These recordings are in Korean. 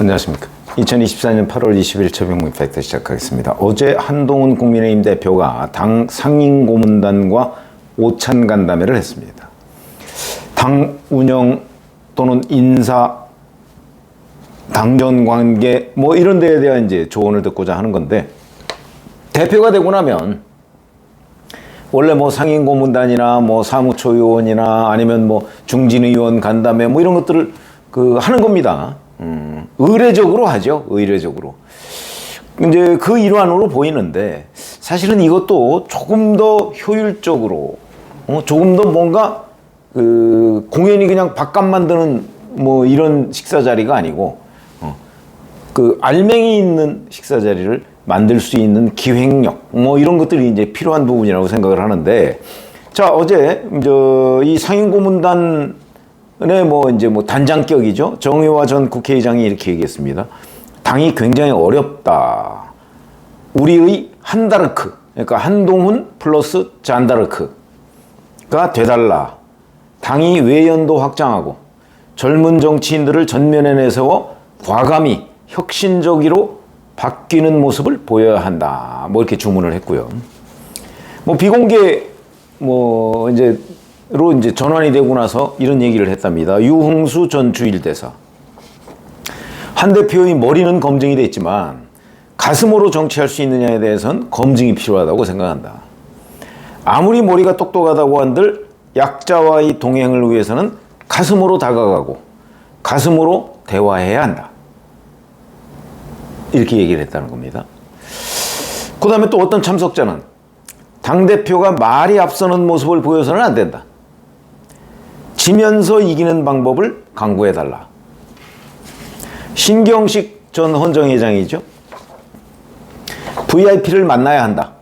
안녕하십니까. 2024년 8월 20일 최병무 팩트 시작하겠습니다. 어제 한동훈 국민의힘 대표가 당 상임고문단과 오찬 간담회를 했습니다. 당 운영 또는 인사, 당전 관계 뭐 이런 데에 대한 이제 조언을 듣고자 하는 건데, 대표가 되고 나면 원래 뭐 상임고문단이나 뭐 사무처의원이나 아니면 뭐 중진의원 간담회 뭐 이런 것들을 하는 겁니다. 의례적으로 하죠. 의례적으로. 이제 그 일환으로 보이는데, 사실은 이것도 조금 더 효율적으로, 조금 더 뭔가 공연이 그냥 밥값 만드는 뭐 이런 식사 자리가 아니고, 알맹이 있는 식사 자리를 만들 수 있는 기획력, 뭐 이런 것들이 이제 필요한 부분이라고 생각을 하는데, 자, 어제 이 상임고문단 단장격이죠. 정의화 전 국회의장이 이렇게 얘기했습니다. 당이 굉장히 어렵다. 우리의 한다르크, 그러니까 한동훈 플러스 잔다르크가 되달라. 당이 외연도 확장하고 젊은 정치인들을 전면에 내세워 과감히 혁신적으로 바뀌는 모습을 보여야 한다. 뭐 이렇게 주문을 했고요. 뭐 비공개 로 전환이 되고 나서 이런 얘기를 했답니다. 유흥수 전 주일대사. 한 대표의 머리는 검증이 됐지만 가슴으로 정치할 수 있느냐에 대해서는 검증이 필요하다고 생각한다. 아무리 머리가 똑똑하다고 한들 약자와의 동행을 위해서는 가슴으로 다가가고 가슴으로 대화해야 한다. 이렇게 얘기를 했다는 겁니다. 그 다음에 또 어떤 참석자는 당대표가 말이 앞서는 모습을 보여서는 안 된다. 지면서 이기는 방법을 강구해달라. 신경식 전 헌정회장이죠. VIP를 만나야 한다.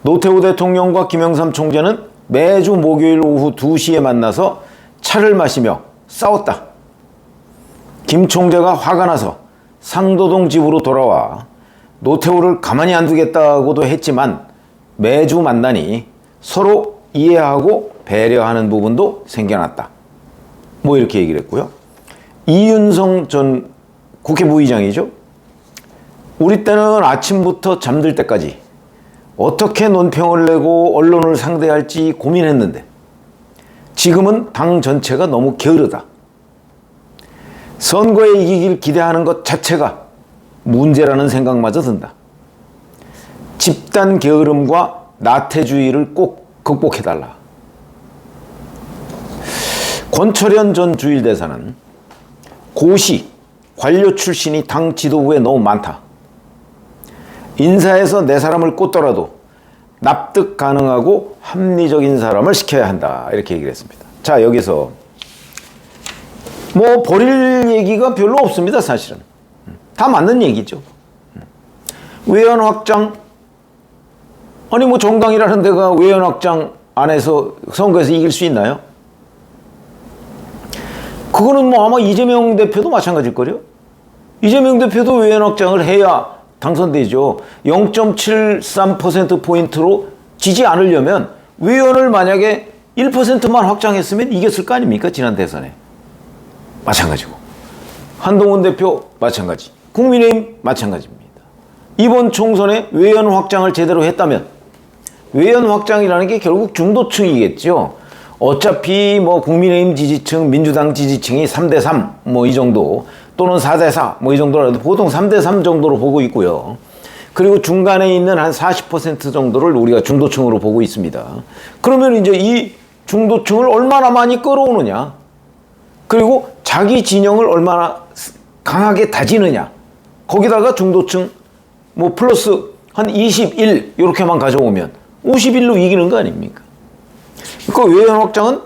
노태우 대통령과 김영삼 총재는 매주 목요일 오후 2시에 만나서 차를 마시며 싸웠다. 김 총재가 화가 나서 상도동 집으로 돌아와 노태우를 가만히 안 두겠다고도 했지만 매주 만나니 서로 이해하고 배려하는 부분도 생겨났다. 뭐 이렇게 얘기를 했고요. 이윤성 전 국회 부의장이죠. 우리 때는 아침부터 잠들 때까지 어떻게 논평을 내고 언론을 상대할지 고민했는데 지금은 당 전체가 너무 게으르다. 선거에 이기길 기대하는 것 자체가 문제라는 생각마저 든다. 집단 게으름과 나태주의를 꼭 극복해달라. 권철현 전 주일대사는 고시, 관료 출신이 당 지도부에 너무 많다. 인사에서 내 사람을 꽂더라도 납득 가능하고 합리적인 사람을 시켜야 한다. 이렇게 얘기를 했습니다. 자, 여기서 뭐 버릴 얘기가 별로 없습니다. 사실은 다 맞는 얘기죠. 외연 확장, 아니 뭐 정당이라는 데가 외연 확장 안에서 선거에서 이길 수 있나요? 그거는 뭐 아마 이재명 대표도 마찬가지일 거요. 이재명 대표도 외연 확장을 해야 당선되죠. 0.73%포인트로 지지 않으려면 외연을 만약에 1%만 확장했으면 이겼을 거 아닙니까? 지난 대선에. 마찬가지고. 한동훈 대표 마찬가지. 국민의힘 마찬가지입니다. 이번 총선에 외연 확장을 제대로 했다면, 외연 확장이라는 게 결국 중도층이겠죠. 어차피 뭐 국민의힘 지지층, 민주당 지지층이 3대3 뭐 이 정도, 또는 4대4 뭐 이 정도라도 보통 3대3 정도로 보고 있고요. 그리고 중간에 있는 한 40% 정도를 우리가 중도층으로 보고 있습니다. 그러면 이제 이 중도층을 얼마나 많이 끌어오느냐, 그리고 자기 진영을 얼마나 강하게 다지느냐, 거기다가 중도층 뭐 플러스 한 21 이렇게만 가져오면 51로 이기는 거 아닙니까? 그러니까 외연 확장은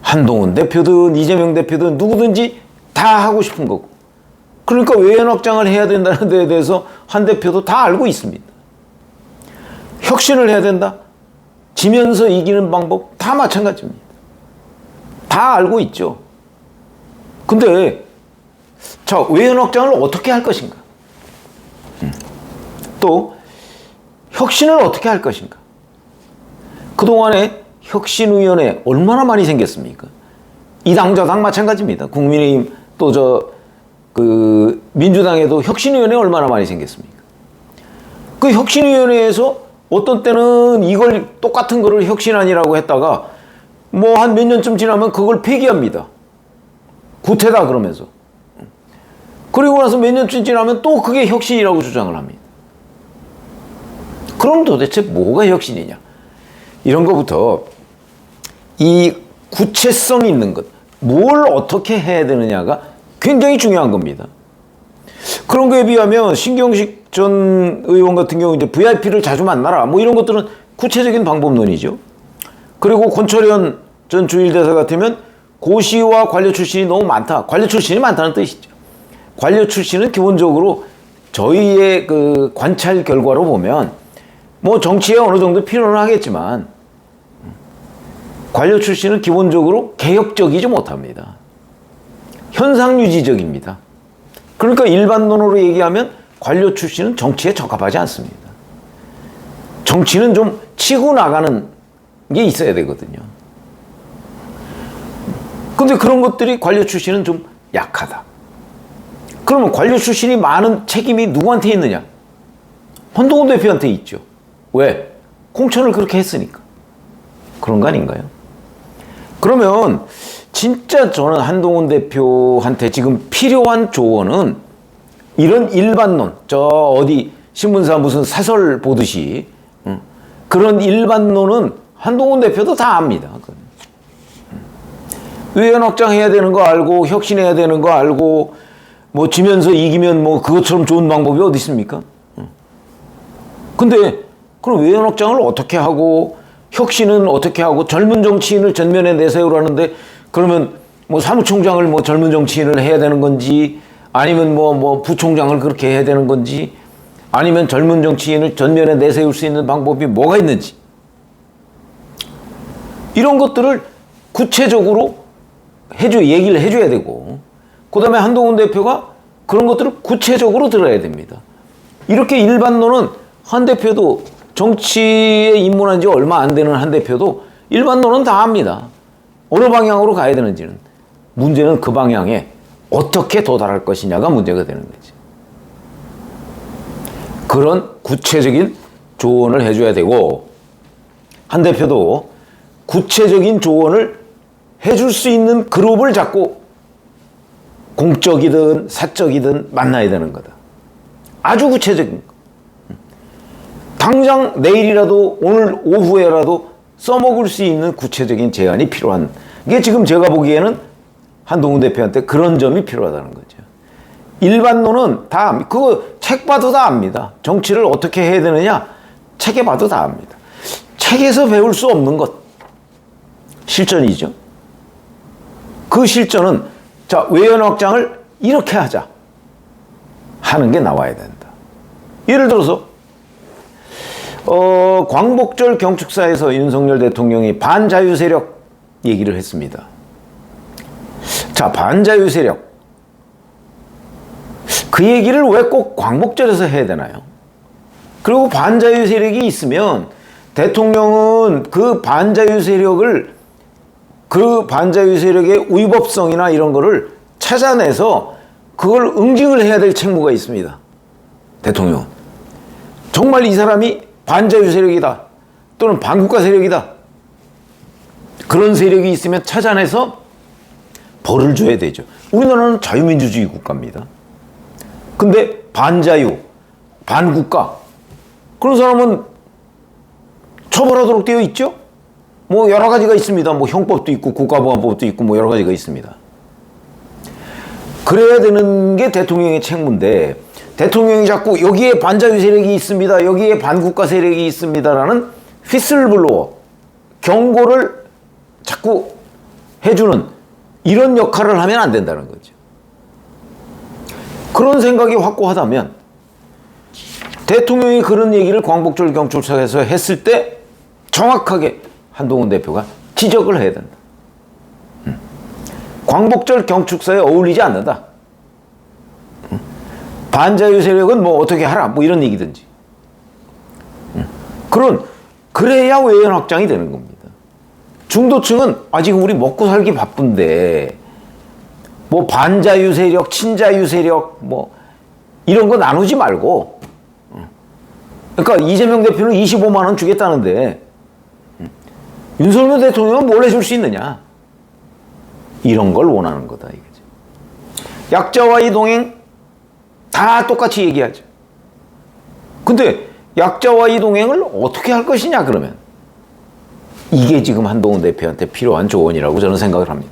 한동훈 대표든 이재명 대표든 누구든지 다 하고 싶은 거고, 그러니까 외연 확장을 해야 된다는 데에 대해서 한 대표도 다 알고 있습니다. 혁신을 해야 된다. 지면서 이기는 방법 다 마찬가지입니다. 다 알고 있죠. 근데 자, 외연 확장을 어떻게 할 것인가? 또 혁신을 어떻게 할 것인가? 그동안에 혁신위원회 얼마나 많이 생겼습니까? 이 당 저 당 마찬가지입니다. 국민의힘 또 민주당에도 혁신위원회 얼마나 많이 생겼습니까? 그 혁신위원회에서 어떤 때는 이걸 똑같은 거를 혁신안이라고 했다가 뭐 한 몇 년쯤 지나면 그걸 폐기합니다. 구태다 그러면서. 그리고 나서 몇 년쯤 지나면 또 그게 혁신이라고 주장을 합니다. 그럼 도대체 뭐가 혁신이냐? 이런 것부터 이 구체성 있는 것, 뭘 어떻게 해야 되느냐가 굉장히 중요한 겁니다. 그런 거에 비하면 신경식 전 의원 같은 경우 이제 VIP를 자주 만나라 뭐 이런 것들은 구체적인 방법론이죠. 그리고 권철현 전 주일대사 같으면 고시와 관료 출신이 너무 많다. 관료 출신이 많다는 뜻이죠. 관료 출신은 기본적으로 저희의 그 관찰 결과로 보면 뭐 정치에 어느 정도 필요는 하겠지만 관료 출신은 기본적으로 개혁적이지 못합니다. 현상유지적입니다. 그러니까 일반론으로 얘기하면 관료 출신은 정치에 적합하지 않습니다. 정치는 좀 치고 나가는 게 있어야 되거든요. 근데 그런 것들이 관료 출신은 좀 약하다. 그러면 관료 출신이 많은 책임이 누구한테 있느냐? 한동훈 대표한테 있죠. 왜? 공천을 그렇게 했으니까. 그런 거 아닌가요? 그러면 진짜 저는 한동훈 대표한테 지금 필요한 조언은 이런 일반론, 저 어디 신문사 무슨 사설 보듯이 그런 일반론은 한동훈 대표도 다 압니다. 의원 확장해야 되는 거 알고 혁신해야 되는 거 알고 뭐 지면서 이기면 뭐 그것처럼 좋은 방법이 어디 있습니까? 근데 그럼 의원 확장을 어떻게 하고 혁신은 어떻게 하고 젊은 정치인을 전면에 내세우라는데 그러면 뭐 사무총장을 뭐 젊은 정치인을 해야 되는 건지 아니면 뭐 부총장을 그렇게 해야 되는 건지 아니면 젊은 정치인을 전면에 내세울 수 있는 방법이 뭐가 있는지 이런 것들을 구체적으로 얘기를 해줘야 되고 그 다음에 한동훈 대표가 그런 것들을 구체적으로 들어야 됩니다. 이렇게 일반론은 한 대표도 정치에 입문한 지 얼마 안 되는 한 대표도 일반론은 다 합니다. 어느 방향으로 가야 되는지는. 문제는 그 방향에 어떻게 도달할 것이냐가 문제가 되는 거지. 그런 구체적인 조언을 해줘야 되고 한 대표도 구체적인 조언을 해줄 수 있는 그룹을 잡고 공적이든 사적이든 만나야 되는 거다. 아주 구체적인 거. 당장 내일이라도 오늘 오후에라도 써먹을 수 있는 구체적인 제안이 필요한 게 지금 제가 보기에는 한동훈 대표한테 그런 점이 필요하다는 거죠. 일반론은 다 그거 책 봐도 다 압니다. 정치를 어떻게 해야 되느냐 책에 봐도 다 압니다. 책에서 배울 수 없는 것 실전이죠. 그 실전은 자 외연 확장을 이렇게 하자 하는 게 나와야 된다. 예를 들어서 광복절 경축사에서 윤석열 대통령이 반자유 세력 얘기를 했습니다. 자, 반자유 세력. 그 얘기를 왜 꼭 광복절에서 해야 되나요? 그리고 반자유 세력이 있으면 대통령은 그 반자유 세력의 위법성이나 이런 거를 찾아내서 그걸 응징을 해야 될 책무가 있습니다. 대통령은. 정말 이 사람이 반자유 세력이다. 또는 반국가 세력이다. 그런 세력이 있으면 찾아내서 벌을 줘야 되죠. 우리나라는 자유민주주의 국가입니다. 근데 반자유, 반국가 그런 사람은 처벌하도록 되어 있죠? 뭐 여러 가지가 있습니다. 뭐 형법도 있고 국가보안법도 있고 뭐 여러 가지가 있습니다. 그래야 되는 게 대통령의 책무인데 대통령이 자꾸 여기에 반자유 세력이 있습니다. 여기에 반국가 세력이 있습니다라는 휘슬블로어, 경고를 자꾸 해주는 이런 역할을 하면 안 된다는 거죠. 그런 생각이 확고하다면 대통령이 그런 얘기를 광복절 경축사에서 했을 때 정확하게 한동훈 대표가 지적을 해야 된다. 광복절 경축사에 어울리지 않는다. 반자유 세력은 뭐 어떻게 하라 뭐 이런 얘기든지. 그래야 외연 확장이 되는 겁니다. 중도층은 아직 우리 먹고 살기 바쁜데 뭐 반자유 세력, 친자유 세력 뭐 이런 거 나누지 말고, 그러니까 이재명 대표는 25만 원 주겠다는데 윤석열 대통령은 뭘 해줄 수 있느냐, 이런 걸 원하는 거다 이거지. 약자와의 동행 다 똑같이 얘기하죠. 근데 약자와의 동행을 어떻게 할 것이냐, 그러면 이게 지금 한동훈 대표한테 필요한 조언이라고 저는 생각을 합니다.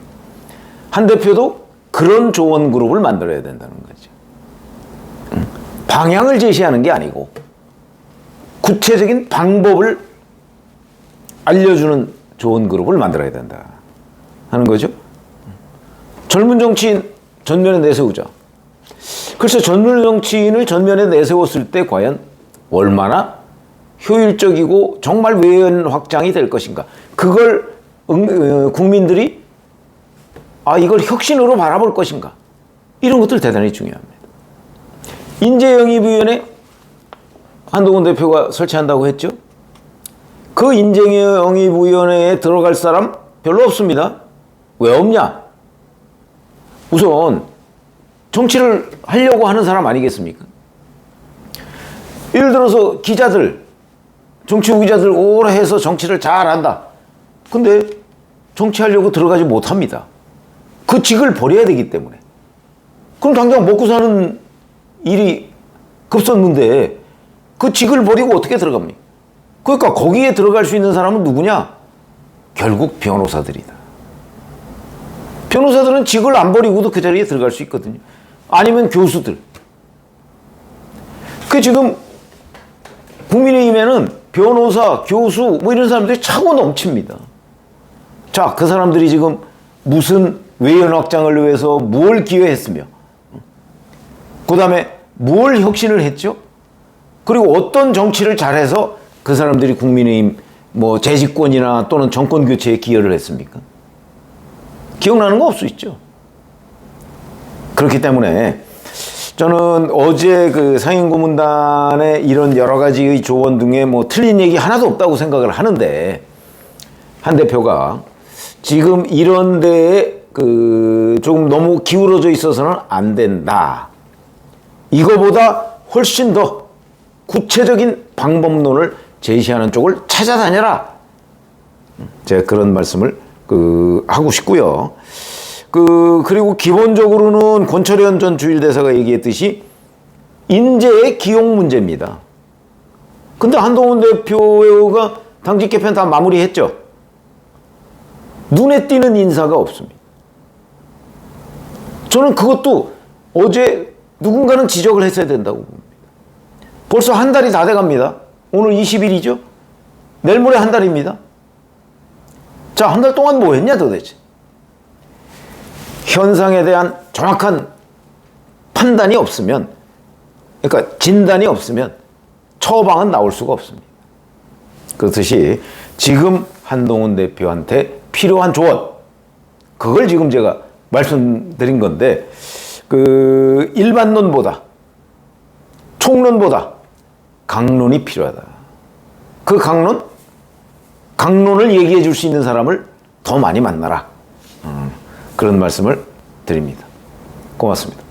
한 대표도 그런 조언 그룹을 만들어야 된다는 거죠. 방향을 제시하는 게 아니고 구체적인 방법을 알려주는 조언 그룹을 만들어야 된다 하는 거죠. 젊은 정치인 전면에 내세우자. 글쎄, 젊은 정치인을 전면에 내세웠을 때 과연 얼마나 효율적이고 정말 외연 확장이 될 것인가. 그걸 국민들이 이걸 혁신으로 바라볼 것인가. 이런 것들 대단히 중요합니다. 인재영입위원회 한동훈 대표가 설치한다고 했죠. 그 인재영입위원회에 들어갈 사람 별로 없습니다. 왜 없냐? 우선 정치를 하려고 하는 사람 아니겠습니까? 예를 들어서 기자들, 정치부 기자들 오래 해서 정치를 잘한다. 근데 정치하려고 들어가지 못합니다. 그 직을 버려야 되기 때문에. 그럼 당장 먹고 사는 일이 급섰는데 그 직을 버리고 어떻게 들어갑니까? 그러니까 거기에 들어갈 수 있는 사람은 누구냐? 결국 변호사들이다. 변호사들은 직을 안 버리고도 그 자리에 들어갈 수 있거든요. 아니면 교수들. 그 지금 국민의힘에는 변호사, 교수 뭐 이런 사람들이 차고 넘칩니다. 자, 그 사람들이 지금 무슨 외연 확장을 위해서 뭘 기여했으며, 그 다음에 뭘 혁신을 했죠? 그리고 어떤 정치를 잘해서 그 사람들이 국민의힘 뭐 재집권이나 또는 정권 교체에 기여를 했습니까? 기억나는 거 없을 수 있죠. 그렇기 때문에 저는 어제 그 상임고문단의 이런 여러 가지의 조언 중에 뭐 틀린 얘기 하나도 없다고 생각을 하는데, 한 대표가 지금 이런 데에 조금 너무 기울어져 있어서는 안 된다. 이거보다 훨씬 더 구체적인 방법론을 제시하는 쪽을 찾아다녀라. 제가 그런 말씀을 하고 싶고요. 그리고 기본적으로는 권철현 전 주일대사가 얘기했듯이 인재의 기용 문제입니다. 근데 한동훈 대표가 당직 개편 다 마무리했죠. 눈에 띄는 인사가 없습니다. 저는 그것도 어제 누군가는 지적을 했어야 된다고 봅니다. 벌써 한 달이 다 돼갑니다. 오늘 20일이죠. 내일 모레 한 달입니다. 자, 한 달 동안 뭐 했냐 도대체. 현상에 대한 정확한 판단이 없으면, 그러니까 진단이 없으면 처방은 나올 수가 없습니다. 그렇듯이 지금 한동훈 대표한테 필요한 조언, 그걸 지금 제가 말씀드린 건데, 일반론보다 총론보다 강론이 필요하다. 그 강론을 얘기해 줄 수 있는 사람을 더 많이 만나라. 그런 말씀을 드립니다. 고맙습니다.